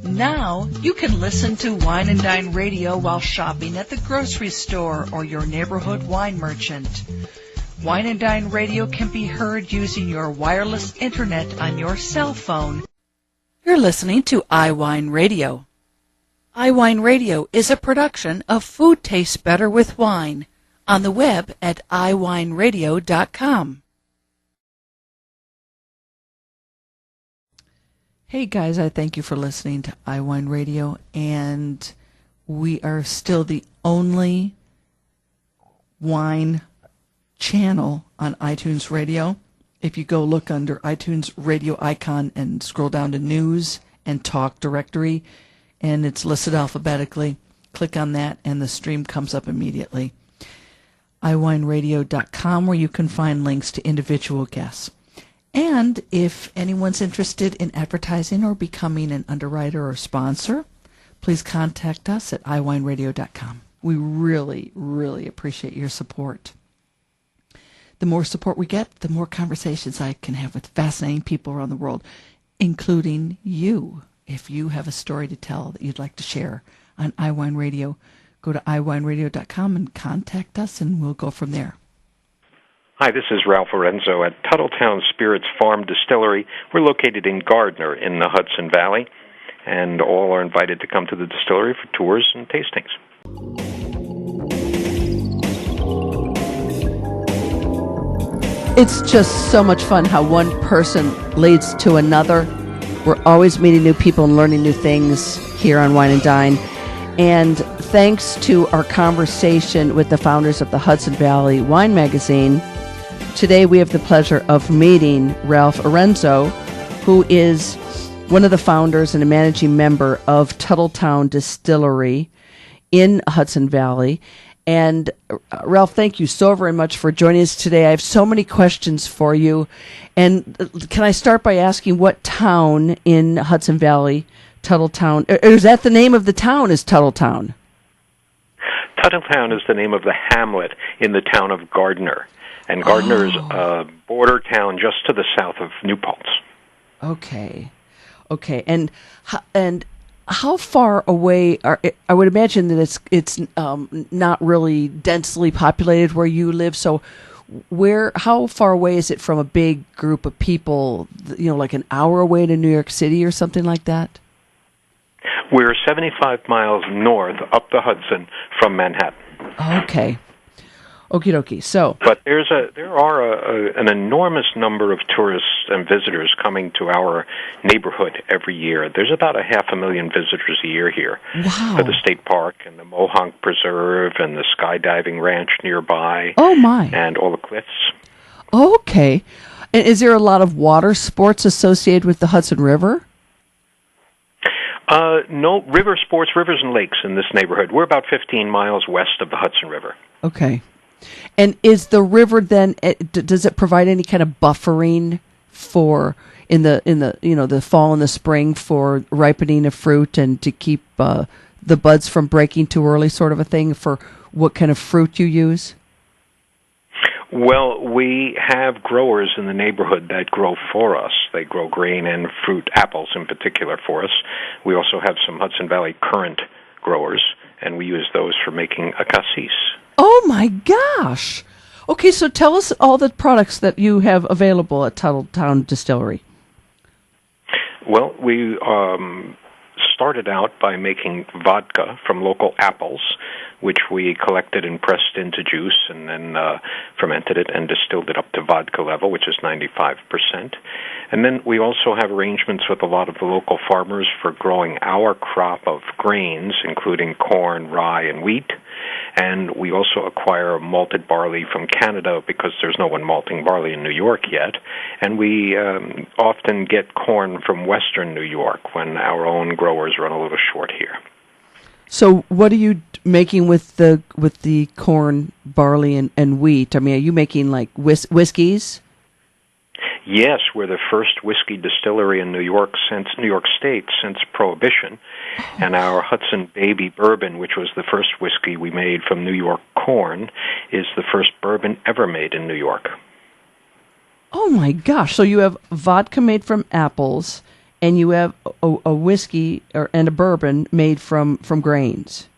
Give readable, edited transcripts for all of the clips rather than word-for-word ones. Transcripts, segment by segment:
Now you can listen to Wine and Dine Radio while shopping at the grocery store or your neighborhood wine merchant. Wine and Dine Radio can be heard using your wireless internet on your cell phone. You're listening to iWineRadio. iWineRadio is a production of Food Tastes Better with Wine on the web at iWineRadio.com. Hey guys, I thank you for listening to iWineRadio, and we are still the only wine channel on iTunes Radio. If you go look under iTunes radio icon and scroll down to News and Talk Directory, and it's listed alphabetically, click on that and the stream comes up immediately. iWineRadio.com, where you can find links to individual guests. And if anyone's interested in advertising or becoming an underwriter or sponsor, please contact us at iWineRadio.com. We really, really appreciate your support. The more support we get, the more conversations I can have with fascinating people around the world, including you. If you have a story to tell that you'd like to share on iWine Radio, go to iWineRadio.com and contact us, and we'll go from there. Hi, this is Ralph Erenzo at Tuthilltown Spirits Farm Distillery. We're located in Gardner in the Hudson Valley, and all are invited to come to the distillery for tours and tastings. It's just so much fun how one person leads to another. We're always meeting new people and learning new things here on Wine and Dine. And thanks to our conversation with the founders of the Hudson Valley Wine Magazine, today we have the pleasure of meeting Ralph Erenzo, who is one of the founders and a managing member of Tuthilltown Distillery in Hudson Valley. And Ralph, thank you so very much for joining us today. I have so many questions for you. And can I start by asking what town in Hudson Valley, Tuthilltown, or is that the name of the town, is Tuthilltown? Tuthilltown is the name of the hamlet in the town of Gardner. And Gardner is a border town just to the south of New Paltz. Okay. And how far away I would imagine that it's not really densely populated where you live. So how far away is it from a big group of people? Like an hour away to New York City or something like that? We're 75 miles north up the Hudson from Manhattan. Okay. Okie dokie. So, but there are an enormous number of tourists and visitors coming to our neighborhood every year. There's about 500,000 visitors a year here. Wow. To the state park and the Mohonk Preserve and the skydiving ranch nearby. Oh my! And all the cliffs. Okay. And is there a lot of water sports associated with the Hudson River? No, river sports, rivers and lakes in this neighborhood. We're about 15 miles west of the Hudson River. Okay. And is the river then, does it provide any kind of buffering for in the fall and the spring for ripening of fruit and to keep the buds from breaking too early, sort of a thing, for what kind of fruit you use? Well, we have growers in the neighborhood that grow for us. They grow grain and fruit, apples in particular, for us. We also have some Hudson Valley currant growers, and we use those for making a cassis. Oh, my gosh. Okay, so tell us all the products that you have available at Tuthilltown Distillery. Well, we started out by making vodka from local apples, which we collected and pressed into juice and then fermented it and distilled it up to vodka level, which is 95%. And then we also have arrangements with a lot of the local farmers for growing our crop of grains, including corn, rye, and wheat. And we also acquire malted barley from Canada because there's no one malting barley in New York yet. And we often get corn from western New York when our own growers run a little short here. So what are you making with the corn, barley, and wheat? I mean, are you making like whiskeys? Yes, we're the first whiskey distillery in New York State since Prohibition. And our Hudson Baby Bourbon, which was the first whiskey we made from New York corn, is the first bourbon ever made in New York. Oh my gosh. So you have vodka made from apples and you have a whiskey and a bourbon made from grains.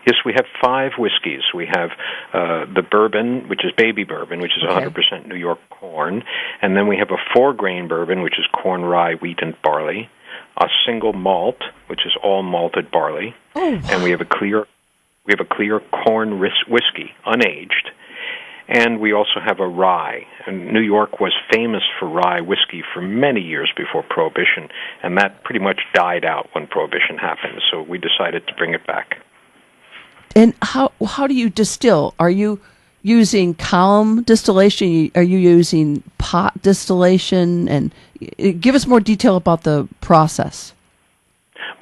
Yes, we have 5 whiskeys. We have the bourbon, which is baby bourbon, which is 100% New York corn, and then we have a 4-grain bourbon, which is corn, rye, wheat, and barley. A single malt, which is all malted barley, and we have a clear corn whiskey, unaged, and we also have a rye. And New York was famous for rye whiskey for many years before Prohibition, and that pretty much died out when Prohibition happened. So we decided to bring it back. And how do you distill? Are you using column distillation? Are you using pot distillation? And give us more detail about the process.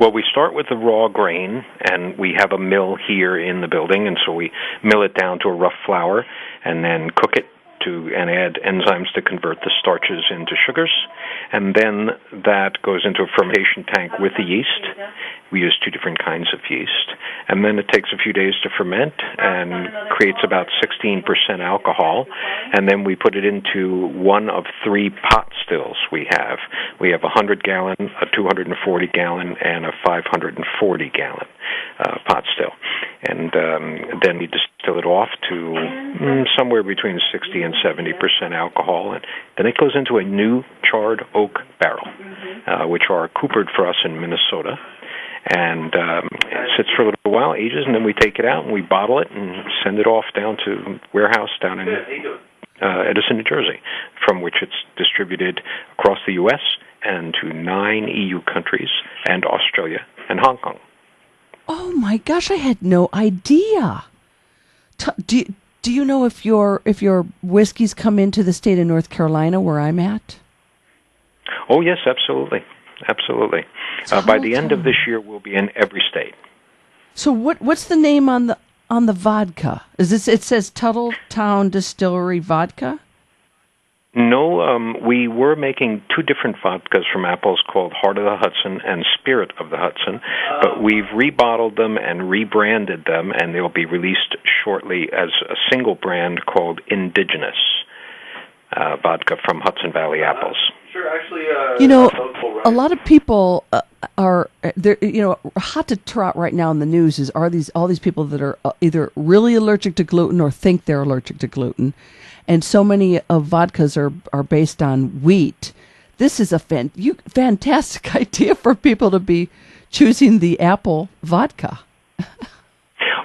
Well, we start with the raw grain, and we have a mill here in the building, and so we mill it down to a rough flour and then cook it and add enzymes to convert the starches into sugars, and then that goes into a fermentation tank with the yeast. We use 2 different kinds of yeast, and then it takes a few days to ferment and creates about 16% alcohol, and then we put it into one of 3 pot stills we have. We have a 100-gallon, a 240-gallon, and a 540-gallon pot still. And then we distill it off to somewhere between 60 and 70% alcohol, and then it goes into a new charred oak barrel, which are coopered for us in Minnesota, and it sits for a little while, ages, and then we take it out and we bottle it and send it off down to a warehouse down in Edison, New Jersey, from which it's distributed across the U.S. and to 9 EU countries and Australia and Hong Kong. Oh my gosh, I had no idea. Do you know if your whiskeys come into the state of North Carolina where I'm at? Oh yes, absolutely. By the end of this year, we'll be in every state. So what's the name on the vodka? Is this? It says Tuthilltown Distillery vodka? No, we were making 2 different vodkas from apples called Heart of the Hudson and Spirit of the Hudson, but we've rebottled them and rebranded them, and they'll be released shortly as a single brand called Indigenous vodka from Hudson Valley apples. Sure, actually, a lot of people are there. Hot to trot right now in the news is all these people that are either really allergic to gluten or think they're allergic to gluten, and so many of vodkas are based on wheat. This is a fantastic idea for people to be choosing the apple vodka.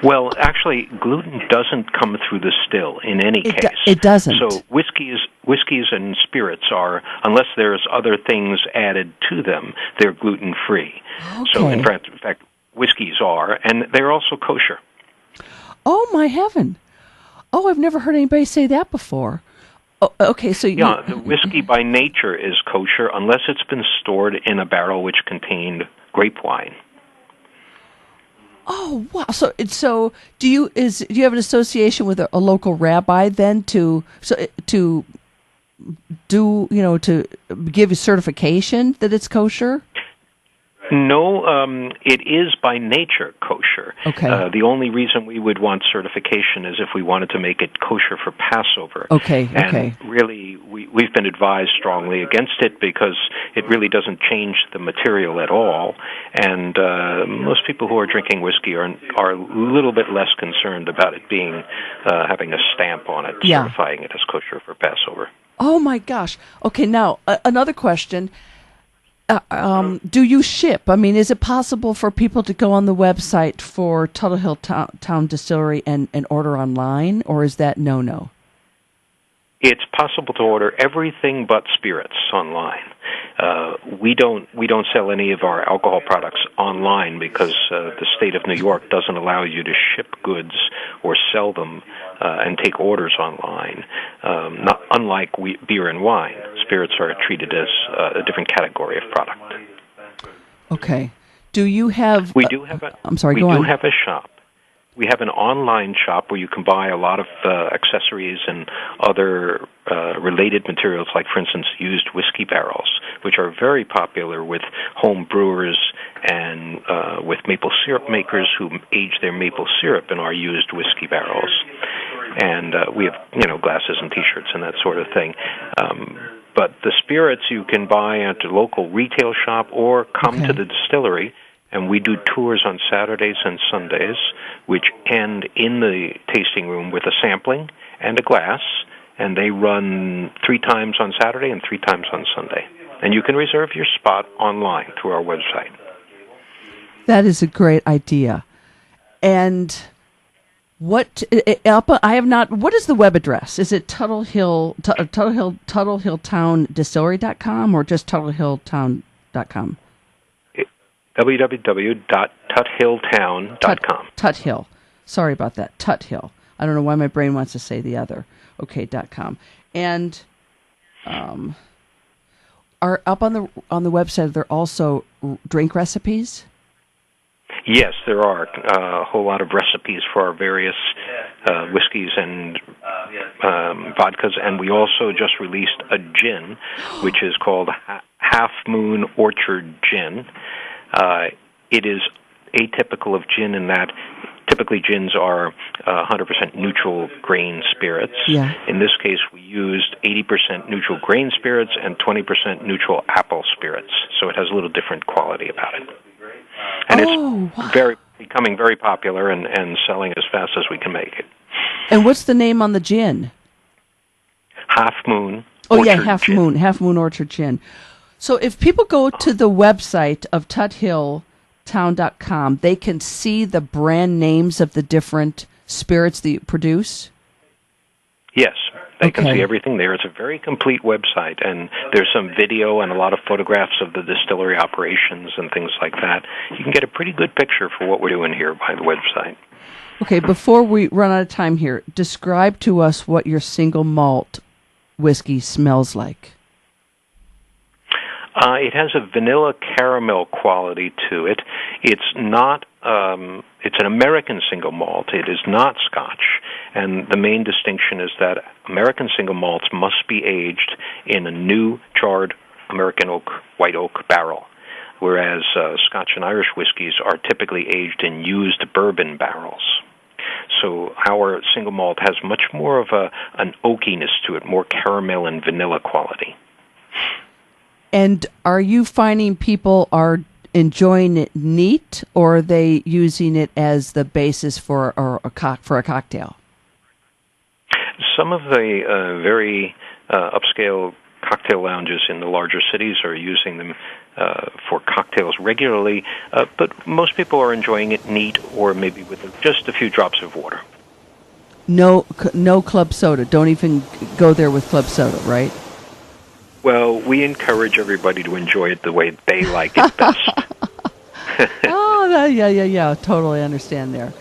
Well, actually, gluten doesn't come through the still in any case. It doesn't. So whiskeys and spirits are, unless there's other things added to them, they're gluten-free. Okay. So, in fact, whiskeys are, and they're also kosher. Oh, my heaven. Oh, I've never heard anybody say that before. Oh, okay, so yeah, the whiskey by nature is kosher unless it's been stored in a barrel which contained grape wine. Oh wow! So do you have an association with a local rabbi then to give a certification that it's kosher? No, it is by nature kosher. Okay. The only reason we would want certification is if we wanted to make it kosher for Passover. Okay. And really, we've been advised strongly against it because it really doesn't change the material at all. And most people who are drinking whiskey are a little bit less concerned about it being having a stamp on it, certifying it as kosher for Passover. Oh my gosh! Okay, now another question. Do you ship? I mean, is it possible for people to go on the website for Tuthilltown Distillery and order online, or is that no? It's possible to order everything but spirits online. We don't sell any of our alcohol products online because the state of New York doesn't allow you to ship goods or sell them and take orders online. Unlike beer and wine, spirits are treated as a different category of product. Okay. Do you have? We do have a. I'm sorry. We go on. do have a shop. We have an online shop where you can buy a lot of accessories and other related materials, like, for instance, used whiskey barrels, which are very popular with home brewers and with maple syrup makers who age their maple syrup in our used whiskey barrels. And we have, glasses and T-shirts and that sort of thing. But the spirits you can buy at the local retail shop or come to the distillery, and we do tours on Saturdays and Sundays, which end in the tasting room with a sampling and a glass, and they run 3 times on Saturday and 3 times on Sunday. And you can reserve your spot online through our website. That is a great idea. And what is the web address? Is it TuthilltownDistillery.com or just TuthilltownTown.com? www.tuthilltown.com. Tuthill. Sorry about that. Tuthill. I don't know why my brain wants to say the other. Okay, .com. And are up on the website, are there also drink recipes? Yes, there are a whole lot of recipes for our various whiskeys and vodkas, and we also just released a gin, which is called Half Moon Orchard Gin. It is atypical of gin in that typically gins are 100% neutral grain spirits. Yeah. In this case, we used 80% neutral grain spirits and 20% neutral apple spirits, so it has a little different quality about it. And it's becoming very popular and selling as fast as we can make it. And what's the name on the gin? Half Moon Orchard Gin. Half Moon Orchard Gin. So if people go to the website of Tuthilltown.com, they can see the brand names of the different spirits that you produce? Yes. They can see everything there. It's a very complete website, and there's some video and a lot of photographs of the distillery operations and things like that. You can get a pretty good picture for what we're doing here by the website. Okay, before we run out of time here, describe to us what your single malt whiskey smells like. It has a vanilla caramel quality to it. It's not. It's an American single malt. It is not Scotch, and the main distinction is that American single malts must be aged in a new charred American oak, white oak barrel, whereas Scotch and Irish whiskeys are typically aged in used bourbon barrels. So our single malt has much more of an oakiness to it, more caramel and vanilla quality. And are you finding people are enjoying it neat, or are they using it as the basis for a cocktail? Some of the very upscale cocktail lounges in the larger cities are using them for cocktails regularly, but most people are enjoying it neat or maybe with just a few drops of water. No club soda. Don't even go there with club soda, right? Well, we encourage everybody to enjoy it the way they like it best. Yeah. Totally understand there.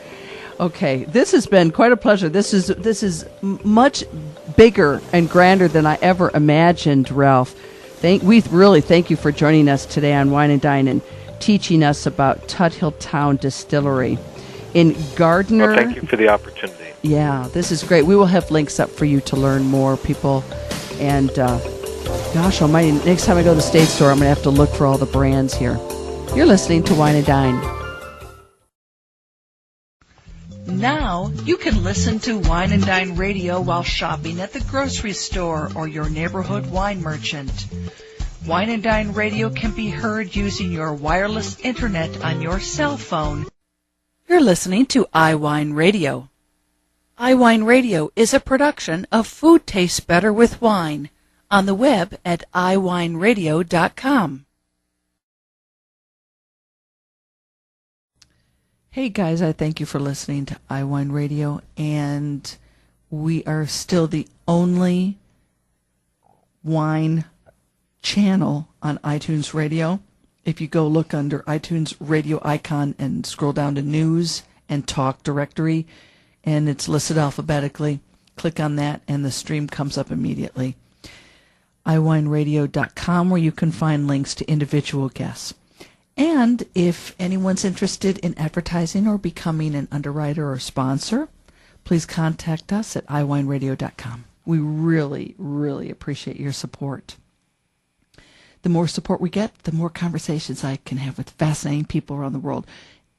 Okay, this has been quite a pleasure. This is much bigger and grander than I ever imagined, Ralph. We really thank you for joining us today on Wine and Dine and teaching us about Tuthilltown Distillery in Gardner. Well, thank you for the opportunity. Yeah, this is great. We will have links up for you to learn more, people. And gosh almighty, next time I go to the State Store, I'm going to have to look for all the brands here. You're listening to Wine and Dine. Now you can listen to Wine and Dine Radio while shopping at the grocery store or your neighborhood wine merchant. Wine and Dine Radio can be heard using your wireless internet on your cell phone. You're listening to iWineRadio. iWineRadio is a production of Food Tastes Better with Wine, on the web at iWineRadio.com. Hey guys, I thank you for listening to iWineRadio, and we are still the only wine channel on iTunes Radio. If you go look under iTunes radio icon and scroll down to News and Talk Directory, and it's listed alphabetically, click on that and the stream comes up immediately. iWineRadio.com, where you can find links to individual guests. And if anyone's interested in advertising or becoming an underwriter or sponsor, please contact us at iWineRadio.com. We really, really appreciate your support. The more support we get, the more conversations I can have with fascinating people around the world,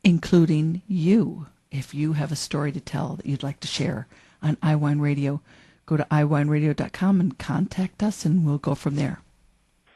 including you. If you have a story to tell that you'd like to share on iWine Radio, go to iWineRadio.com and contact us, and we'll go from there.